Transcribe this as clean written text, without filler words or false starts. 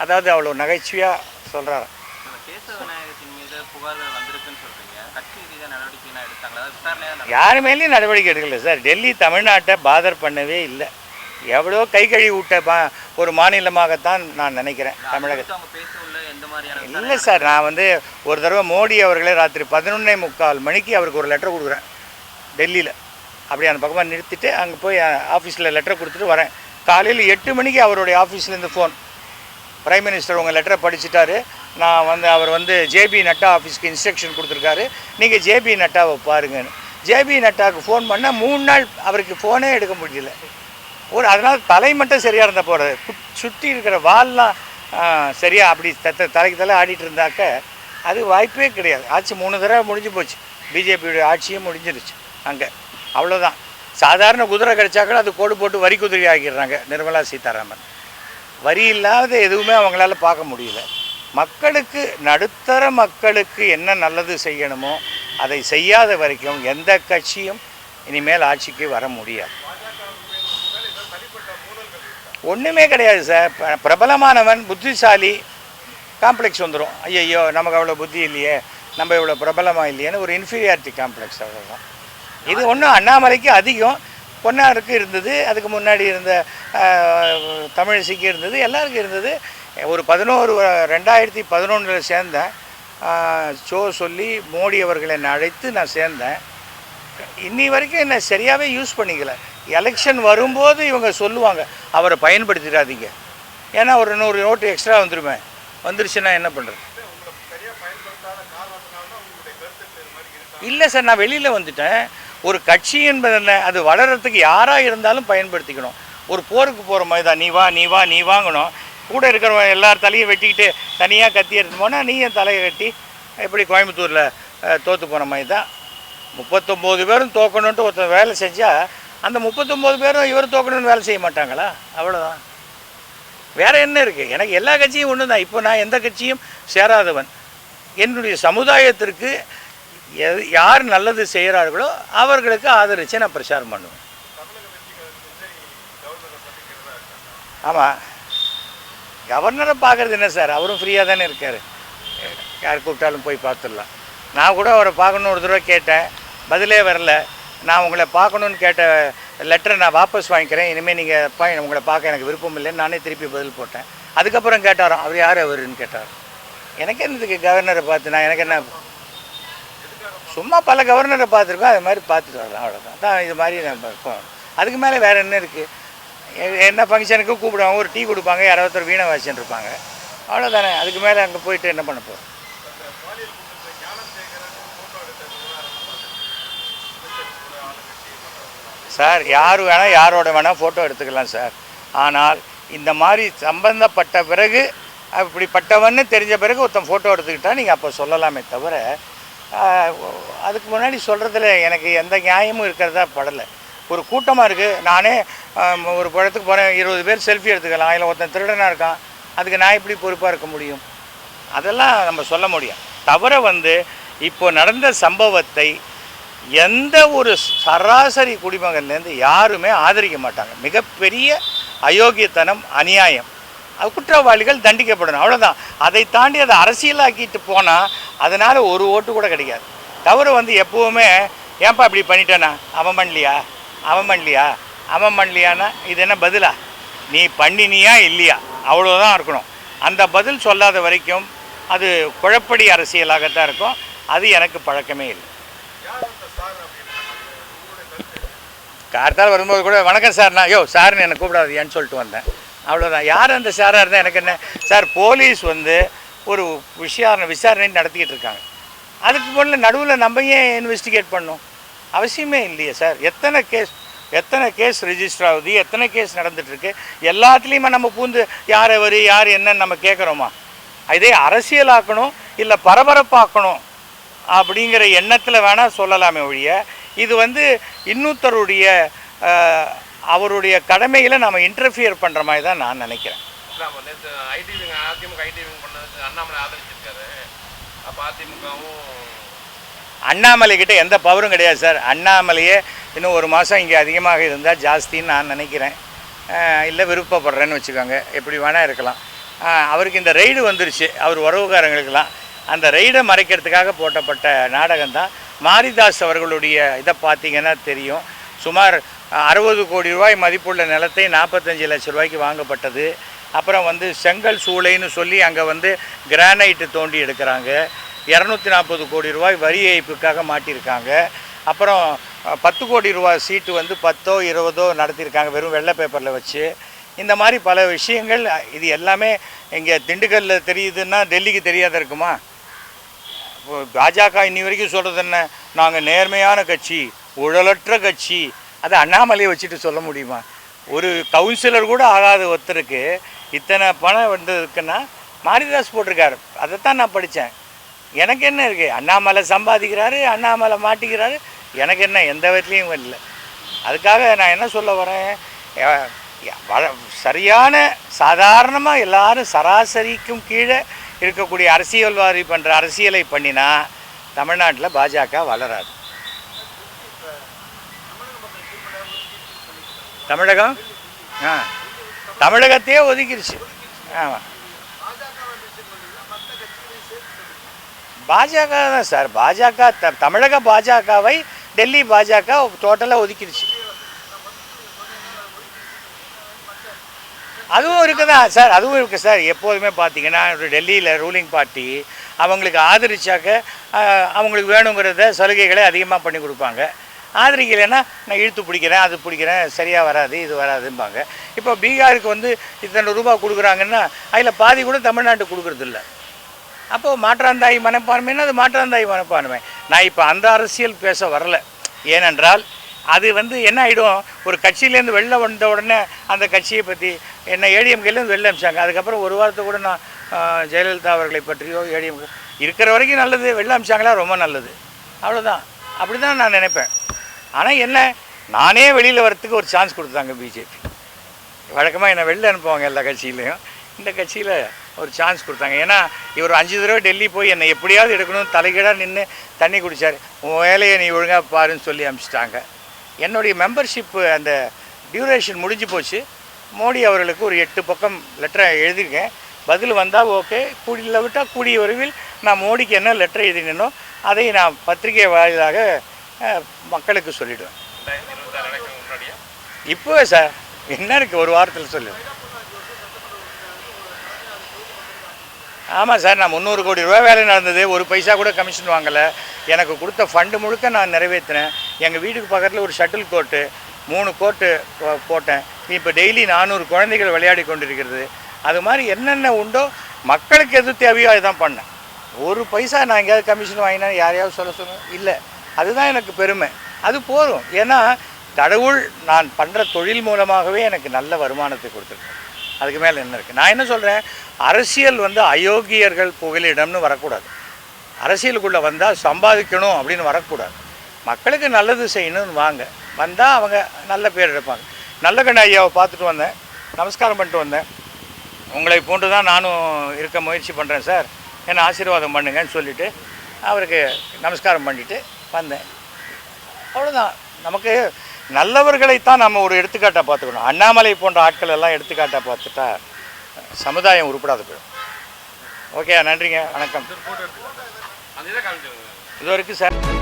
அதாவது அவ்வளோ நகைச்சுவையாக சொல்கிறார். யார் மேலேயும் நடவடிக்கை எடுக்கல சார். டெல்லி தமிழ்நாட்டை பாதர் பண்ணவே இல்லை. எவ்வளோ கை கழுவி விட்ட ஒரு மாநிலமாகத்தான் நான் நினைக்கிறேன் தமிழகத்தை. இல்லை சார், நான் ஒரு தடவை மோடி அவர்களே ராத்திரி 11:45 மணிக்கு அவருக்கு ஒரு லெட்டர் கொடுக்குறேன் டெல்லியில். அப்படி அந்த பக்கமாக நிறுத்திட்டு அங்கே போய் ஆஃபீஸில் லெட்டர் கொடுத்துட்டு வரேன். காலையில் 8 மணிக்கு அவருடைய ஆஃபீஸ்லேருந்து ஃபோன், பிரைம் மினிஸ்டர் உங்கள் லெட்டரை படிச்சுட்டாரு, நான் அவர் ஜேபி நட்டா ஆஃபீஸ்க்கு இன்ஸ்ட்ரக்ஷன் கொடுத்துருக்காரு, நீங்கள் ஜேபி நட்டாவை பாருங்கன்னு. ஜேபி நட்டாவுக்கு ஃபோன் பண்ணால் 3 நாள் அவருக்கு ஃபோனே எடுக்க முடியல. அதனால் தலை மட்டும் சரியாக இருந்த போகிறது, சுற்றி இருக்கிற வால்லாம் சரியாக அப்படி தலைக்கு தலை ஆடிட்டு இருந்தாக்க அது வாய்ப்பே கிடையாது. ஆட்சி 3 தடவை முடிஞ்சு போச்சு, பிஜேபியோடைய ஆட்சியும் முடிஞ்சிருச்சு அங்கே. அவ்வளோதான். சாதாரண குதிரை கிடைச்சாக்கள் அது கோடு போட்டு வரி குதிரை ஆக்கிடுறாங்க நிர்மலா சீதாராமன். வரி இல்லாத எதுவுமே அவங்களால பார்க்க முடியல. மக்களுக்கு, நடுத்தர மக்களுக்கு என்ன நல்லது செய்யணுமோ அதை செய்யாத வரைக்கும் எந்த கட்சியும் இனிமேல் ஆட்சிக்கு வர முடியாது. ஒன்றுமே கிடையாது சார். பிரபலமானவன் புத்திசாலி காம்ப்ளெக்ஸ் வந்துடும். ஐயோ நமக்கு அவ்வளோ புத்தி இல்லையே, நம்ம இவ்வளோ பிரபலமாக இல்லையேன்னு ஒரு இன்ஃபீரியாரிட்டி காம்ப்ளெக்ஸ், அவ்வளோதான். இது ஒன்றும் அண்ணாமலைக்கு அதிகம், பொன்னாருக்கு இருந்தது, அதுக்கு முன்னாடி இருந்த தமிழிசைக்கு இருந்தது, எல்லாருக்கும் இருந்தது. ஒரு 2011 சேர்ந்தேன். ஷோ சொல்லி மோடி அவர்கள் என்னை அழைத்து நான் சேர்ந்தேன். இன்னி வரைக்கும் என்னை சரியாகவே யூஸ் பண்ணிக்கல. எலெக்ஷன் வரும்போது இவங்க சொல்லுவாங்க அவரை பயன்படுத்திடாதீங்க, ஏன்னா ஒரு 100 நோட்டு எக்ஸ்ட்ரா வந்துருச்சுன்னா என்ன பண்ணுறது? இல்லை சார், நான் வெளியில் வந்துட்டேன். ஒரு கட்சி என்பது என்ன, அது வளர்கிறதுக்கு யாராக இருந்தாலும் பயன்படுத்திக்கணும். ஒரு போருக்கு போகிற மாதிரி தான், நீ வாங்கணும். கூட இருக்கிறவங்க எல்லார் தலையும் வெட்டிக்கிட்டு தனியாக கத்தி எடுத்து போனால் நீ என் தலையை கட்டி எப்படி கோயம்புத்தூரில் தோற்று போன மாதிரி தான். 39 பேரும் தோக்கணுன்ட்டு ஒருத்தர் வேலை செஞ்சால் அந்த 39 பேரும் இவர் தோக்கணும்னு வேலை செய்ய மாட்டாங்களா? அவ்வளோதான். வேறு என்ன இருக்குது? எனக்கு எல்லா கட்சியும் ஒன்று தான். இப்போ நான் எந்த கட்சியும் சேராதவன். என்னுடைய சமுதாயத்திற்கு யார் நல்லது செய்கிறார்களோ அவர்களுக்கு ஆதரித்து நான் பிரச்சாரம் பண்ணுவேன். ஆமாம், கவர்னரை பார்க்குறது என்ன சார், அவரும் ஃப்ரீயாக தானே இருக்கார். யார் கூப்பிட்டாலும் போய் பார்த்துடலாம். நான் கூட அவரை பார்க்கணுன்னு ஒரு தடவை கேட்டேன், பதிலே வரல. நான் உங்களை பார்க்கணுன்னு கேட்ட லெட்டரை நான் வாபஸ் வாங்கிக்கிறேன், இனிமேல் நீங்கள் உங்களை பார்க்க எனக்கு விருப்பம் இல்லைன்னு நானே திருப்பி பதில் போட்டேன். அதுக்கப்புறம் கேட்டாராம், அவர் யார் அவருன்னு கேட்டார். எனக்கு என்னதுக்கு கவர்னரை பார்த்து, நான் எனக்கு என்ன, சும்மா பல கவர்னரை பார்த்துருக்கோம், அது மாதிரி பார்த்துட்டு வரலாம், அவ்வளோதான். தான் இது மாதிரி நம்ம அதுக்கு மேலே வேறு என்ன இருக்குது? என்ன ஃபங்க்ஷனுக்கு கூப்பிடுவாங்க, ஒரு டீ கொடுப்பாங்க, யாராவது வீணை வாசின்னு இருப்பாங்க, அவ்வளோதானே. அதுக்கு மேலே அங்கே போயிட்டு என்ன பண்ண போகிறோம்? சார், யார் வேணால் யாரோட வேணால் ஃபோட்டோ எடுத்துக்கலாம் சார். ஆனால் இந்த மாதிரி சம்பந்தப்பட்ட பிறகு, அப்படிப்பட்டவன்னு தெரிஞ்ச பிறகு ஒருத்தன் ஃபோட்டோ எடுத்துக்கிட்டால் நீங்கள் அப்போ சொல்லலாமே தவிர, அதுக்கு முன்னாடி சொல்கிறதுல எனக்கு எந்த நியாயமும் இருக்கிறதா படலை. ஒரு கூட்டமாக இருக்குது, நானே ஒரு படத்துக்கு போகிறேன், 20 பேர் செல்ஃபி எடுத்துக்கலாம், அதில் ஒருத்தன் திருடனாக இருக்கான், அதுக்கு நான் எப்படி பொறுப்பாக இருக்க முடியும்? அதெல்லாம் நம்ம சொல்ல முடியும். தவிர இப்போ நடந்த சம்பவத்தை எந்த ஒரு சராசரி குடிமகன்லேருந்து யாருமே ஆதரிக்க மாட்டாங்க. மிகப்பெரிய அயோக்கியத்தனம், அநியாயம். குற்றவாளிகள் தண்டிக்கப்படணும், அவ்வளோதான். அதை தாண்டி அதை அரசியலாக்கிட்டு போனால் அதனால் ஒரு ஓட்டு கூட கிடைக்காது. தவிர எப்போவுமே ஏன்பா இப்படி பண்ணிட்டேனா, அவன் பண்ணலையானா இது என்ன பதிலா? நீ பண்ணினியா இல்லையா, அவ்வளோதான் இருக்கணும். அந்த பதில் சொல்லாத வரைக்கும் அது குழப்படி அரசியலாகத்தான் இருக்கும். அது எனக்கு பழக்கமே இல்லை. கார்த்தால் வரும்போது கூட வணக்கம் சார்ண்ணா, சார்னு என்னை கூப்பிடாது ஏன்னு சொல்லிட்டு வந்தேன், அவ்வளோதான். யார் அந்த சாராக இருந்தால் எனக்கு என்ன சார்? போலீஸ் ஒரு விசாரணை நடத்திக்கிட்டு இருக்காங்க. அதுக்கு முதல்ல நடுவில் நம்ம ஏன் இன்வெஸ்டிகேட் பண்ணணும்? அவசியமே இல்லையே சார். எத்தனை கேஸ் ரெஜிஸ்டர் ஆகுது, எத்தனை கேஸ் நடந்துகிட்ருக்கு, எல்லாத்துலேயுமே நம்ம பூந்து யார் அவர் யார் என்னன்னு நம்ம கேட்குறோமா? இதே அரசியலாக்கணும் இல்லை பரபரப்பாக்கணும் அப்படிங்கிற எண்ணத்தில் வேணால் சொல்லலாமே ஒழிய, இது இன்னொருத்தருடைய அவருடைய கடமையில் நம்ம இன்டர்ஃபியர் பண்ணுற மாதிரி தான் நான் நினைக்கிறேன். அண்ணாமலை கிட்ட எந்த பவரும் கிடையாது சார். அண்ணாமலையே இன்னும் 1 மாதம் இங்கே அதிகமாக இருந்தால் ஜாஸ்தின்னு நான் நினைக்கிறேன். இல்லை விருப்பப்படுறேன்னு வச்சுக்கோங்க, எப்படி வேணால் இருக்கலாம். அவருக்கு இந்த ரெய்டு வந்துருச்சு, அவர் உறவுக்காரங்களுக்கெல்லாம். அந்த ரெய்டை மறைக்கிறதுக்காக போட்டப்பட்ட நாடகம் தான். மாரிதாஸ் அவர்களுடைய இதை பார்த்தீங்கன்னா தெரியும். சுமார் 60 கோடி ரூபாய் மதிப்புள்ள நிலத்தை 45 லட்சம் ரூபாய்க்கு வாங்கப்பட்டது. அப்புறம் செங்கல் சூளைன்னு சொல்லி அங்கே கிரானைட்டு தோண்டி எடுக்கிறாங்க. 240 கோடி ரூபாய் வரி ஏய்ப்புக்காக மாட்டியிருக்காங்க. அப்புறம் 10 கோடி ரூபாய் சீட்டு 10ஓ 20ஓ நடத்தியிருக்காங்க வெறும் வெள்ளை பேப்பரில் வச்சு. இந்த மாதிரி பல விஷயங்கள். இது எல்லாமே இங்கே திண்டுக்கல்லில் தெரியுதுன்னா டெல்லிக்கு தெரியாத இருக்குமா? பாஜக இன்னி வரைக்கும் சொல்கிறது என்ன, நாங்கள் நேர்மையான கட்சி, ஊழலற்ற கட்சி. அதை அண்ணாமலையை வச்சுட்டு சொல்ல முடியுமா? ஒரு கவுன்சிலர் கூட ஆகாத ஒருத்தருக்கு இத்தனை பணம் வந்ததுக்குன்னா மாரிதாஸ் போட்டிருக்காரு. அதைத்தான் நான் படித்தேன். எனக்கு என்ன இருக்குது? அண்ணாமலை சம்பாதிக்கிறாரு, அண்ணாமலை மாட்டிக்கிறாரு, எனக்கு என்ன, எந்த விதத்துலேயும் இல்லை. அதுக்காக நான் என்ன சொல்ல வரேன், சரியான சாதாரணமாக எல்லாரும் சராசரிக்கும் கீழே இருக்கக்கூடிய அரசியல்வாதி பண்ணுற அரசியலை பண்ணினா தமிழ்நாட்டில் பாஜக வளராது. தமிழகம் தமிழகத்தையே ஒதுக்கிடுச்சு. ஆமாம், பாஜக தான் சார். பாஜக தமிழக பாஜகவை டெல்லி பாஜக டோட்டலாக ஒதுக்கிடுச்சு. அதுவும் இருக்குதா சார், அதுவும் இருக்குது சார். எப்போதுமே பார்த்தீங்கன்னா டெல்லியில் ரூலிங் பார்ட்டி அவங்களுக்கு ஆதரிச்சாக்க அவங்களுக்கு வேணுங்கிறத சலுகைகளை அதிகமாக பண்ணி கொடுப்பாங்க. ஆதரிக்கலைன்னா நான் இழுத்து பிடிக்கிறேன், அது பிடிக்கிறேன், சரியாக வராது, இது வராதும்பாங்க. இப்போ பீகாருக்கு இத்தனை ரூபா கொடுக்குறாங்கன்னா அதில் பாதி கூட தமிழ்நாட்டுக்கு கொடுக்குறதில்ல. அப்போது மாற்றாந்தாய் மனப்பான்மைன்னா அது மாற்றாந்தாய் மனப்பான்மை. நான் இப்போ அந்த அரசியல் பேச வரல. ஏனென்றால் அது என்ன ஆகிடும், ஒரு கட்சியிலேருந்து வெளில வந்த உடனே அந்த கட்சியை பற்றி என்ன ஏடிஎம்கேலேருந்து வெளில அமிச்சாங்க. அதுக்கப்புறம் ஒரு வாரத்தை கூட நான் ஜெயலலிதா அவர்களை பற்றியோ ஏடிஎம்கே இருக்கிற வரைக்கும் நல்லது, வெளில அமிச்சாங்களா ரொம்ப நல்லது, அவ்வளோதான். அப்படி தான் நான் நினைப்பேன். ஆனால் என்ன, நானே வெளியில் வரத்துக்கு ஒரு சான்ஸ் கொடுத்தாங்க பிஜேபி. வழக்கமாக என்னை வெளில அனுப்புவாங்க எல்லா கட்சியிலையும். இந்த கட்சியில் ஒரு சான்ஸ் கொடுத்தாங்க. ஏன்னா இவர் 5 தடவை டெல்லி போய் என்னை எப்படியாவது எடுக்கணும் தலைகீழாக நின்று தண்ணி குடித்தார். உன் வேலையை நீ ஒழுங்காக பாருன்னு சொல்லி அனுப்பிச்சிட்டாங்க. என்னுடைய மெம்பர்ஷிப்பு அந்த டியூரேஷன் முடிஞ்சு போச்சு. மோடி அவர்களுக்கு ஒரு 8 பக்கம் லெட்டரை எழுதியிருக்கேன். பதில் வந்தால் ஓகே, கூடியில் விட்டால் கூடிய விரைவில் நான் மோடிக்கு என்ன லெட்டர் எழுதினோ அதை நான் பத்திரிகை வாயிலாக மக்களுக்கு சொல்லிவிடுவேன். இப்போ சார் என்ன இருக்குது, ஒரு வாரத்தில் சொல்லுவேன். ஆமாம் சார், நான் 300 கோடி ரூபா வேலை நடந்தது, ஒரு பைசா கூட கமிஷன் வாங்கலை. எனக்கு கொடுத்த ஃபண்டு முழுக்க நான் நிறைவேற்றினேன். எங்கள் வீட்டுக்கு பக்கத்தில் ஒரு ஷட்டில் கோர்ட்டு 3 கோர்ட்டு போட்டேன். இப்போ டெய்லி 400 குழந்தைகள் விளையாடி கொண்டிருக்கிறது. அது மாதிரி என்னென்ன உண்டோ மக்களுக்கு எது தேவையோ அதுதான் பண்ணேன். ஒரு பைசா நான் எங்கேயாவது கமிஷன் வாங்கினா யாரையாவது சொல்ல இல்லை. அதுதான் எனக்கு பெருமை, அது போதும். ஏன்னா கடவுள் நான் பண்ணுற தொழில் மூலமாகவே எனக்கு நல்ல வருமானத்தை கொடுத்துருக்கேன். அதுக்கு மேலே என்ன இருக்குது? நான் என்ன சொல்கிறேன், அரசியல் அயோக்கியர்கள் புகலிடம்னு வரக்கூடாது. அரசியலுக்குள்ளே வந்தால் சம்பாதிக்கணும் அப்படின்னு வரக்கூடாது. மக்களுக்கு நல்லது செய்யணும்னு வந்தால் அவங்க நல்ல பேர் எடுப்பாங்க. நல்லகண்ண ஐயாவை பார்த்துட்டு வந்தேன், நமஸ்காரம் பண்ணிட்டு வந்தேன். உங்களை போன்று தான் நானும் இருக்க முயற்சி பண்ணுறேன் சார், என்னை ஆசீர்வாதம் பண்ணுங்கன்னு சொல்லிவிட்டு அவருக்கு நமஸ்காரம் பண்ணிவிட்டு வந்தேன். அவ்வளோதான். நமக்கு நல்லவர்களைத்தான் நம்ம ஒரு எடுத்துக்காட்டாக பார்த்துக்கணும். அண்ணாமலை போன்ற ஆட்கள் எல்லாம் எடுத்துக்காட்டாக பார்த்துட்டா சமுதாயம் உருப்படாது போயிடும். ஓகே, நன்றிங்க, வணக்கம். இது வரைக்கும் சார்.